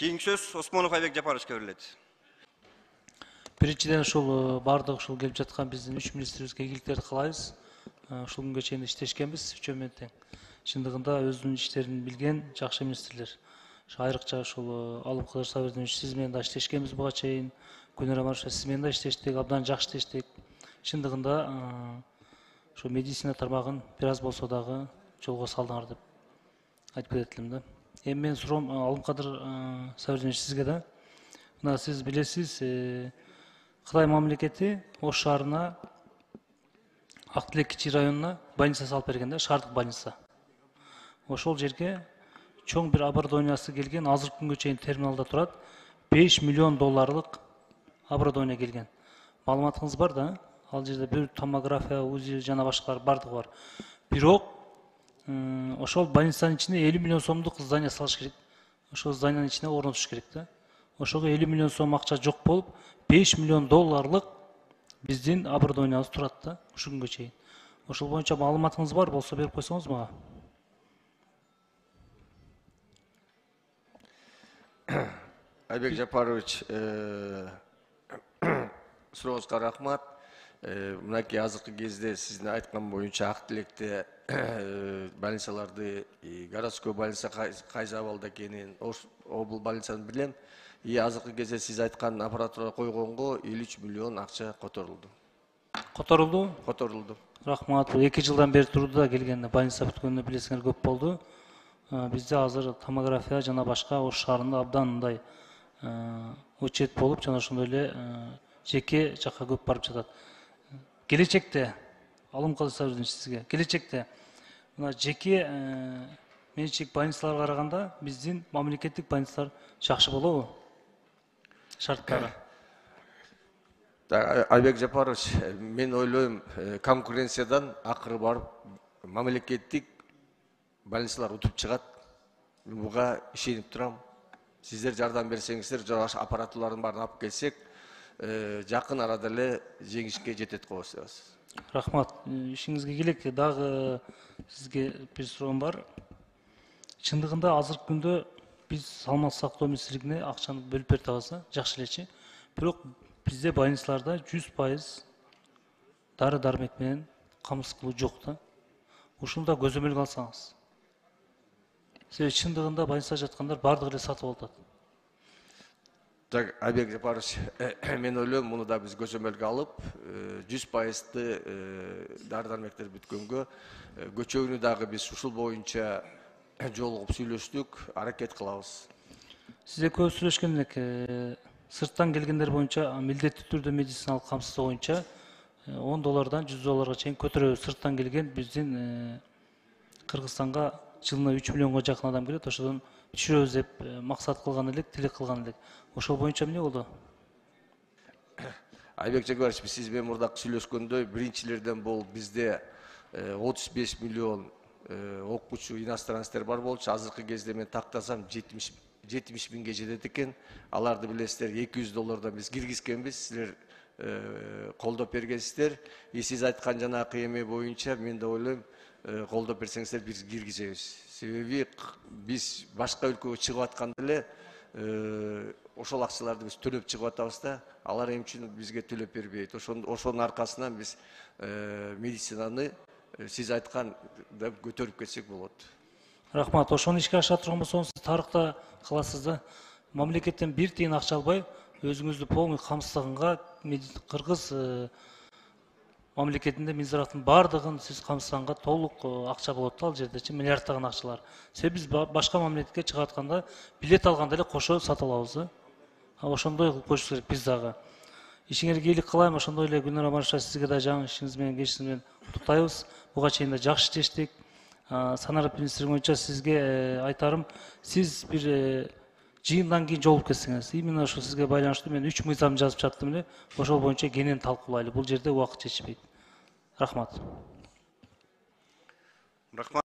Keyingi söz Osmonов Айбек Жапаровичке берилет. Биринчиден ушул бардык ушул келип жаткан биздин 3 министрибизге ийгиликтерди каалайбыз. Ушул күнгө чейин иштешкенбиз үчөө менен тең. Чындыгында өзүнүн иштерин билген жакшы министрлер. Айрыкча ушул Алым Кыдыр Сабырдинович сиз менен да иштешкенбиз буга чейин. Гүлнар Амарова сиз менен да иштештик, абдан жакшы иштештик. Чындыгында ошо медицина тармагын бир аз болсо дагы жолго салдыңар деп айтып кетет элем да. Эми менин суроом Алым Кыдыр Сабырдинович сизге да. Мына сиз билесиз, Кытай мамлекети Ош шаарына Ак Тилек кичи районуна больница салып берген да, шаардык больница. Ошол жерге чоң бир оборудованиясы келген, азыркы күнгө чейин терминалда турат. 5 миллион долларлык оборудование келген. Маалыматыңыз бар да? Ал жерде бир томография, УЗИ жана башкалар бардыгы бар. Бирок ошол больницанын ичине 50 миллион сомдук здание салыш керек. Ошол зданиянын ичине орнотуш керек да. Ошого 50 миллион сом акча жок болуп, 5 миллион долларлык биздин оборудованиябыз турат да, ушул күнгө чейин. Ошол боюнча маалыматыңыз бар болсо берип койсоңуз мага. Айбек Жапарович, сурооңузга рахмат. Мынакей азыркы кезде сиздин айткан боюнча Ак Тилекте больницаларды городской больница кайсы абалда экенин, бул больницаны билем. Азыркы кезде сиз айткан аппаратура койгонго 53 миллион акча которулду. Которулду? Которулду. Рахмат. 2 жылдан бери турду да келгенде больница бүткөнүнө билесиңер көп болду. Бизде азыр томография жана башка Ош шаарында абдан мындай очет болуп, жана ошондой эле жеке жакка көп барып жатат. Келечекте Алым Кыдыр Сабырдинович сизге, келечекте мына жеке менчик больницаларга караганда биздин мамлекеттик больницалар жакшы болобу? Шарттары. Айбек Жапарович, мен ойлойм, конкуренциядан акыры барып мамлекеттик больницалар утуп чыгат. Мен буга ишенип турам. Сиздер жардам берсеңиздер, жаш аппаратураларын баарын алып келсек, жакын арада эле жеңишке жетет коебуз. Рахмат. Ишиңизге келек. Дагы сизге бир суроом бар. Чындыгында азыркы күндө биз саламаттык сактоо министрлигине акчаны бөлүп берип атабыз, жакшы элечи. Бирок бизде больницаларда 100% дары-дармек менен камсыз кылуу жок да. Ушуну да көзөмөлгө алсаңыз. Себеби чындыгында больницада жаткандар бардыгы эле сатып алат. Так, Айбек Жапарович, мен ойлойм, муну да биз көзөмөлгө алып, 100%-ты дары-дармектер бүткөнгө көчөгүнү дагы биз ушул боюнча жолугуп сүйлөштүк, аракет кылабыз. Сизге көп сүйлөшкөн элек, сырттан келгендер боюнча милдеттүү түрдө медициналык камсыздоо боюнча $10 $100 чейин көтөрөбүз. Сырттан келген биздин Кыргызстанга жылына 3 миллионго жакын адам келет, ошодон түшүрөбүз деп максат кылган элек, тилек кылган элек. Ошол боюнча эмне болду? Айбек Жапарович, сиз менен мурдак сүйлөшкөндөй, биринчилерден бул бизде 35 миллион окуучу иностранецтер бар болчу. Азыркы кезде мен тактасам 70 миңге жетет экен. Аларды билесиздер, $200 биз киргизгенбиз, силер колдоп бергенсиздер. Сиз айткан жанакы эме боюнча мен да ойлойм, колдоп берсеңиздер биз киргизебиз. Себеби биз башка өлкөгө чыгып атканда эле ошол акчаларды биз төлөп чыгып атабыз да, алар эми үчүн бизге төлөп бербейт. Ошонун аркасынан биз медицинаны сиз айткан деп көтөрүп кетсек болот. Рахмат. Ошону ишке ашыра турган болсоңуз, тарыхта кыласыз да. Мамлекеттен бир тиын акча албай, өзүңүздү полный камсыздыганга Кыргыз мамлекетинде Минзираттын бардыгын сиз камсызганга толук акча болот да, ал жердечи миллиарддаган акчалар. Себеби биз башка мамлекетке чыгып атканда билет алганда эле кошо сатып алабыз да. Ошондой кылып коюш керек биз дагы. Ишиңерге ийгилик кылайм, ошондой эле Гүлнар Амарова сизге да жаңы ишиңиз менен кечиңиз менен куттуктайбыз. Буга чейин да жакшы иштештик. Санарип министри боюнча сизге айтарым, сиз бир жыйындан кийин жолугуп кетсеңиз, именно ошо сизге байланыштуу мен 3 мыйзам жазып чаттым эле, ошол боюнча кенен талкуулайлы. Бул жерде убакыт жетишпейт. Рахмат.